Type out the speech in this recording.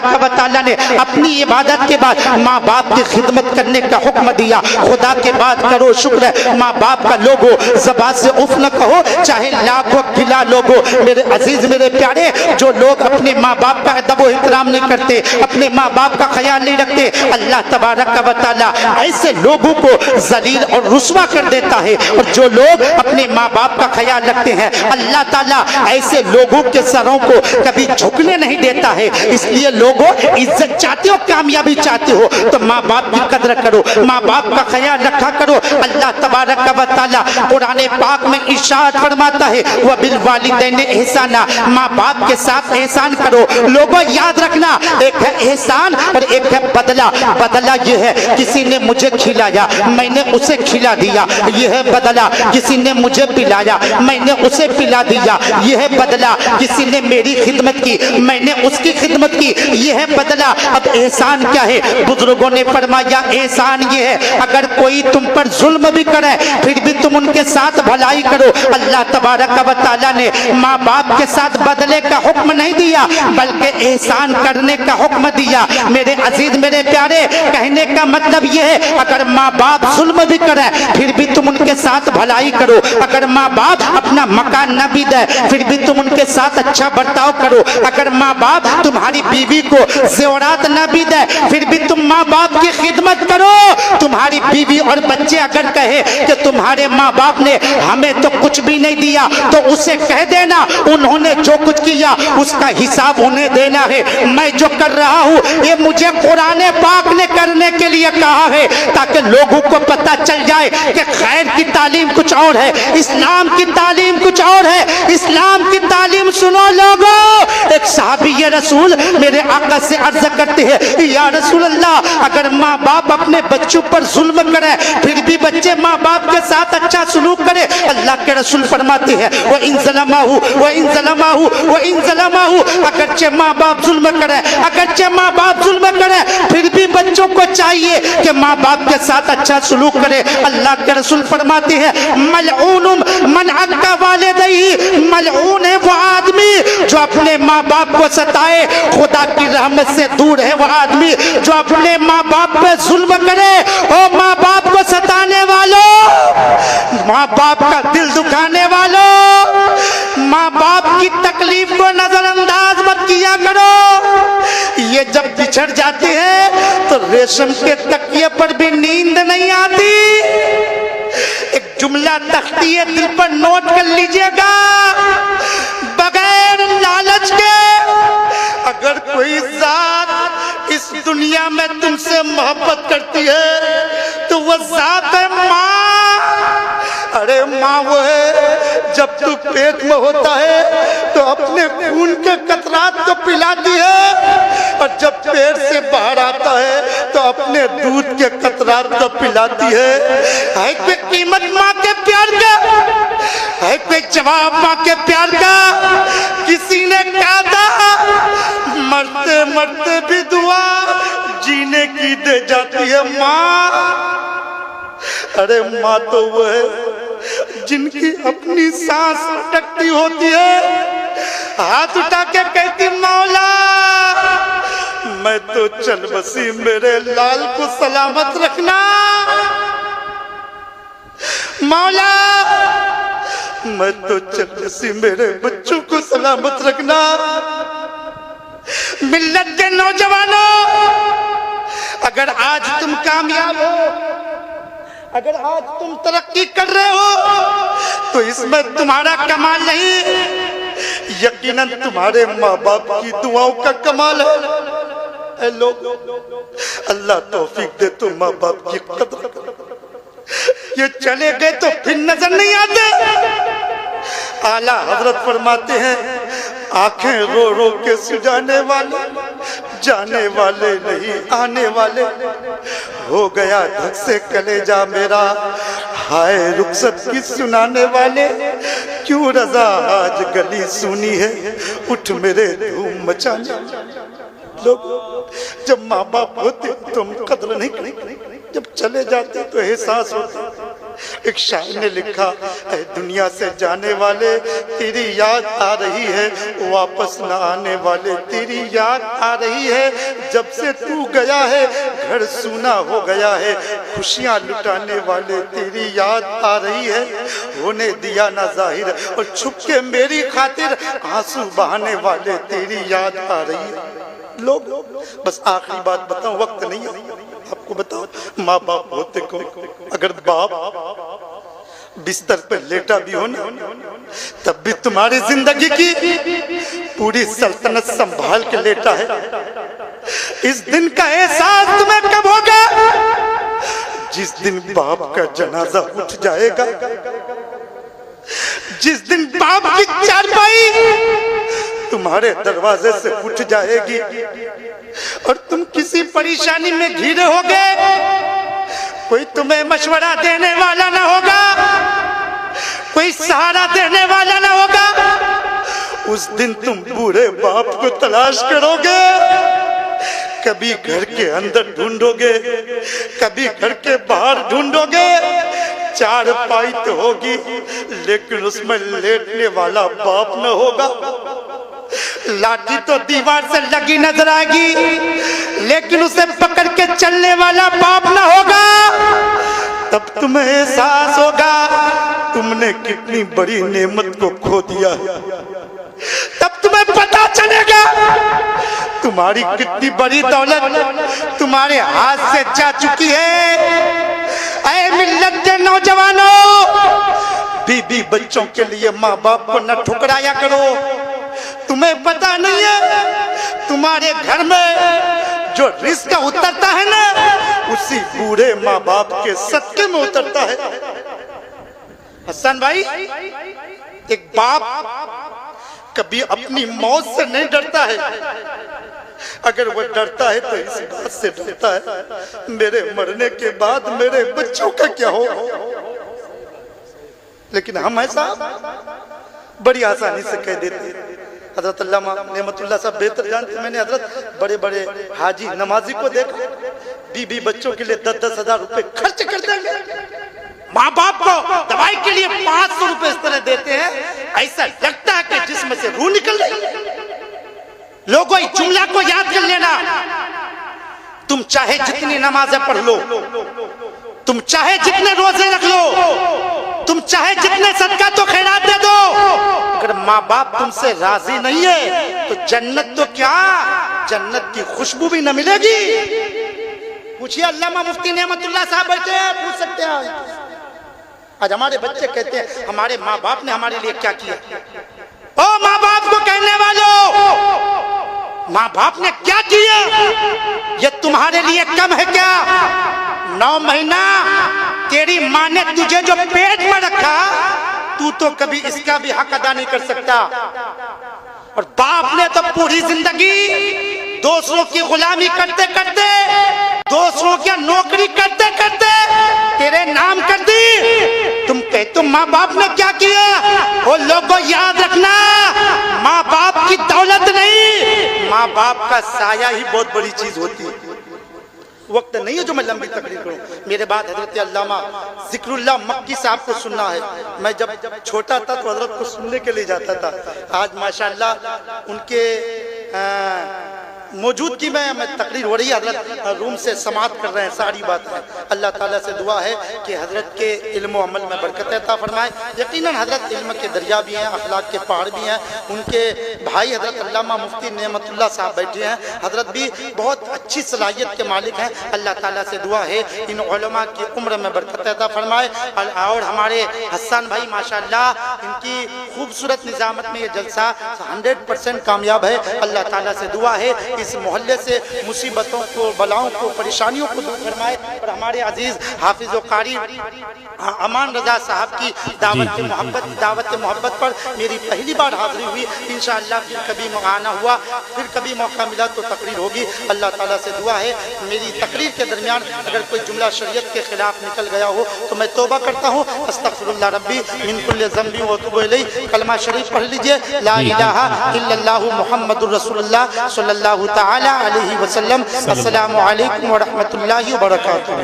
तबारक व तआला ने अपनी इबादत के बाद माँ बाप की खिदमत करने का हुक्म दिया। खुदा के बाद करो शुक्र, माँ बाप का लोगो ज़बान से उफ न कहो, चाहे लाखों खिला लोगो। मेरे अजीज मेरे प्यारे, जो लोग अपने माँ बाप का अदब व एहतराम नहीं करते, अपने माँ बाप का ख्याल नहीं रखते, अल्लाह तबारक व तआला ऐसे लोगों को जलील और रुस्वा कर देता है। और जो लोग अपने माँ बाप का ख्याल रखते हैं, अल्लाह ताला ऐसे लोगों के सरों को कभी झुकने नहीं देता है। इसलिए लोगों, इज्जत चाहते हो, कामयाबी चाहते हो तो माँ बाप की कदर करो, माँ बाप का ख्याल रखा करो। अल्लाह तबारक व तआला कुरान पाक में इरशाद फरमाता है, व बिल वालिदैन एहसाना, माँ बाप के साथ एहसान करो। लोगों याद रखना, एक है एहसान और एक है बदला। बदला ये है किसी ने मुझे खिलाया, मैंने उसे खिला दिया, ये है बदला। किसी ने मुझे पिलाया, मैंने उसे पिला दिया, ये है बदला। किसी ने मेरी खिदमत की, मैंने उसकी खिदमत की, ये है बदला। अब एहसान क्या है? बुजुर्गों ने फरमाया एहसान ये है, अगर कोई तुम पर जुल्म भी करे फिर भी तुम उनके साथ भलाई करो। अल्लाह तबारक व तआला ने माँ बाप के साथ बदले का हुक्म नहीं दिया, बल्कि एहसान करने का हुक्म दिया। मेरे अजीज मेरे प्यारे, कहने का मतलब ये है, अगर माँ बाप जुल्म भी करे फिर भी तुम उनके साथ भलाई करो। अगर माँ बाप अपना मकान न भी दे फिर भी तुम उनके साथ अच्छा बर्ताव करो। अगर माँ बाप तुम्हारी बीवी को ज़ेवरात न भी दे फिर भी तुम माँ बाप की खिदमत करो। तुम्हारी बीवी और बच्चे अगर कहे कि तुम्हारे माँ बाप ने हमें तो कुछ भी नहीं दिया, तो उसे कह देना उन्होंने जो कुछ किया उसका हिसाब उन्हें देना है। मैं जो कर रहा हूँ ये मुझे कुरान पाक ने करने के लिए कहा है, ताकि लोगों को पता चल जाए कि खैर की तालीम कुछ और है, इस्लाम की तालीम कुछ और है। इस्लाम की तालीम सुनो लोगों। एक सहाबी ये रसूल मेरे आका से अर्ज करते हैं, या रसूल अल्लाह, अगर माँ बाप अपने बच्चों पर जुल्म करे फिर भी बच्चे माँ बाप के साथ अच्छा सलूक करे, अल्लाह के रसूल फरमाते हैं वो इन ज़लमाहु वो इन ज़लमाहु वो इन ज़लमाहु, अगरचे माँ बाप जुल्म करे, अगरचे माँ बाप जुल्म करे फिर भी बच्चों को चाहिए कि माँ बाप के साथ अच्छा सलूक करे। अल्लाह के रसूल फरमाते हैं मलऊनुम मन अक्का वालिदैहि, मलऊन है वो आदमी जो अपने माँ बाप को सताए, खुदा की रहमत से दूर है वो आदमी जो अपने माँ बाप पे जुल्म करे। ओ माँ बाप को सताने वालों, माँ बाप का दिल दुखाने वालों, माँ बाप की तकलीफ को नजरअंदाज मत किया करो। ये जब बिछड़ जाती है तो रेशम के तकिए पर भी नींद नहीं आती। एक जुमला तख्तिए दिल पर नोट कर लीजिएगा, बगैर लालच के, अगर कोई जात इस दुनिया में तुमसे मोहब्बत करती है तो वह जात है माँ। अरे माँ वो है जब तू पेट में होता है तो अपने खून के कतरात तो पिलाती है, और जब पेट से बाहर आता है तो अपने दूध के कतरात तो पिलाती है कोई कीमत माँ के प्यार का है, कोई जवाब माँ के प्यार का? किसी ने कहा था मरते मरते भी दुआ जीने की दे जाती है माँ। अरे माँ तो वो है जिनकी अपनी सांस अटकती होती है, हाथ उठा के कहती मौला मैं तो चल बसी, मेरे लाल को सलामत रखना। मौला मैं तो चल बसी, मेरे बच्चों को सलामत रखना। मिल्लत के नौजवानों, अगर आज तुम कामयाब हो, अगर आज तुम तरक्की कर रहे हो तो इसमें तुम्हारा कमाल नहीं, यकीनन तुम्हारे माँ बाप की दुआओं का कमाल है। लोग अल्लाह तौफीक दे तो माँ बाप की कदर करो। ये चले गए तो फिर नजर नहीं आते। आला हजरत फरमाते हैं आंखें रो रो के सुझाने वाले, जाने वाले नहीं आने वाले। हो गया धक से कलेजा मेरा, हाय रुखसत की सुनाने वाले। क्यों रजा आज गली सुनी है, उठ मेरे धूम मचाने। लोग जब माँ बाप होते तुम कदर नहीं करते, जब चले जाते तो एहसास होता। एक शायर ने लिखा, ऐ दुनिया से जाने वाले तेरी याद आ रही है, वापस न आने वाले तेरी याद आ रही है। जब से तू गया है घर सूना हो गया है, खुशियाँ लुटाने वाले तेरी याद आ रही है। होने दिया ना जाहिर और छुप के मेरी खातिर आंसू बहाने वाले तेरी याद आ रही है। लोग बस आखिरी बात बताओ, वक्त नहीं है आपको बताओ, माँ बाप होते को अगर बाप बिस्तर पर लेटा भी हो ना, तब भी तुम्हारी जिंदगी की पूरी सल्तनत संभाल के लेटा है। इस दिन का एहसास तुम्हें कब होगा? जिस दिन बाप का जनाजा उठ जाएगा, जिस दिन बाप की चारपाई तुम्हारे दरवाजे से उठ जाएगी और तुम किसी परेशानी में घिरे होगे, कोई तुम्हें मशवरा देने वाला ना होगा, कोई सहारा देने वाला ना होगा। उस दिन तुम बूढ़े बाप को तलाश करोगे, कभी घर के अंदर ढूंढोगे, कभी घर के बाहर ढूंढोगे। चार पाई तो होगी लेकिन उसमें लेटने वाला बाप न होगा। लाठी तो दीवार से लगी नजर आएगी लेकिन उसे पकड़ के चलने वाला बाप न होगा। तब तुम्हें एहसास होगा तुमने कितनी बड़ी नेमत को खो दिया। तब तुम्हें पता चलेगा तुम्हारी कितनी बड़ी दौलत तुम्हारे हाथ से जा चुकी है। ऐ मिल्लत के नौजवानों, बीबी बच्चों के लिए माँ बाप को न ठुकराया करो। तुम्हें पता नहीं है तुम्हारे घर में जो रिस्क उतरता है ना, उसी बूढ़े माँ बाप के सदके में उतरता है। हसन भाई, एक बाप कभी अपनी मौत से नहीं डरता है। अगर वो डरता है तो इस बात से डरता है मेरे मरने के बाद मेरे बच्चों का क्या हो। लेकिन हम ऐसा बड़ी आसानी से कह देते हैं। हजरत अल्लामा नेमतुल्लाह साहब बेहतर जानते। मैंने हजरत बड़े बड़े हाजी नमाजी को देखा, बीबी बच्चों के लिए 10-10 हजार रुपए खर्च कर देंगे। माँ बाप को दवाई के लिए 500 रुपए इस तरह देते हैं, ऐसा लगता है कि जिसमें से रूह निकल रही है। लोगों इस जुमला को याद कर लेना, तुम चाहे जितनी नमाजें पढ़ लो, तुम चाहे जितने रोजे रख लो, तुम चाहे जितने सदका तो खैरात दे दो, अगर माँ बाप तुमसे राजी नहीं है तो जन्नत तो क्या, जन्नत की खुशबू भी न मिलेगी। पूछिए अल्लामा मुफ्ती नेमतुल्लाह साहब बैठे हैं, पूछ सकते हैं। आज हमारे बच्चे कहते हैं हमारे माँ बाप ने हमारे लिए क्या किया। ओ माँ बाप को कहने वालों, माँ बाप ने क्या किया ये तुम्हारे लिए कम है क्या? 9 महीना तेरी माँ ने तुझे जो पेट में रखा, तू तो कभी इसका भी हक अदा नहीं कर सकता। और बाप ने तो पूरी जिंदगी दूसरों की गुलामी करते करते, दूसरों की नौकरी करते करते तेरे नाम कर दी। तुम कहते तुम माँ बाप ने क्या किया? वो लोगों याद रखना, माँ बाप की दौलत नहीं, माँ बाप का साया ही बहुत बड़ी चीज होती है। वक्त नहीं है जो मैं लंबी तकरीर करूं। मेरे बाद हजरत अल्लामा जिक्रुल्लाह मक्की साहब को सुनना है। मैं जब छोटा था तो हजरत को सुनने के लिए जाता था। आज माशाअल्लाह उनके मौजूदगी में तकरीर हो रही है। हजरत रूम से समाप्त कर रहे हैं, सारी बात है। अल्लाह ताला से दुआ है कि हजरत के इल्म व अमल में बरकत अता फरमाए। यकीनन हजरत इल्म के दरिया भी हैं, अखलाक के पहाड़ भी हैं। उनके भाई हजरत अल्लामा मुफ्ती नेमतुल्लाह साहब बैठे हैं, हजरत भी बहुत अच्छी सलाहियत के मालिक हैं। अल्लाह ताला से दुआ है इन उलमा की उम्र में बरकत अता फरमाए। और हमारे हसन भाई माशाअल्लाह इनकी खूबसूरत निजामत में ये जलसा 100% कामयाब है। अल्लाह ताला से दुआ है इस मोहल्ले से मुसीबतों को, बलाओं को, परेशानियों को दूर फरमाए। और हमारे अजीज हाफिज व कारी अमान रजा साहब की दावत मोहब्बत पर मेरी पहली बार हाजिरी हुई। इंशाअल्लाह फिर कभी आना हुआ, फिर कभी मौका मिला तो तकरीर होगी। अल्लाह ताला से दुआ है मेरी तकरीर के दरमियान अगर कोई जुमला शरीयत के खिलाफ निकल गया हो तो मैं तौबा करता हूँ। अस्तगफिरुल्लाह रब्बी मिन कुल्लि ज़ंबि व अतूबु इलैहि। कलमा शरीफ पढ़ लीजिए, ला इलाहा इल्लल्लाहु मुहम्मदुर रसूलुल्लाह सल्लल्लाहु ताला अलैहि वसल्लम। अस्सलामु अलैकुम व रहमतुल्लाहि व बरकातुहू।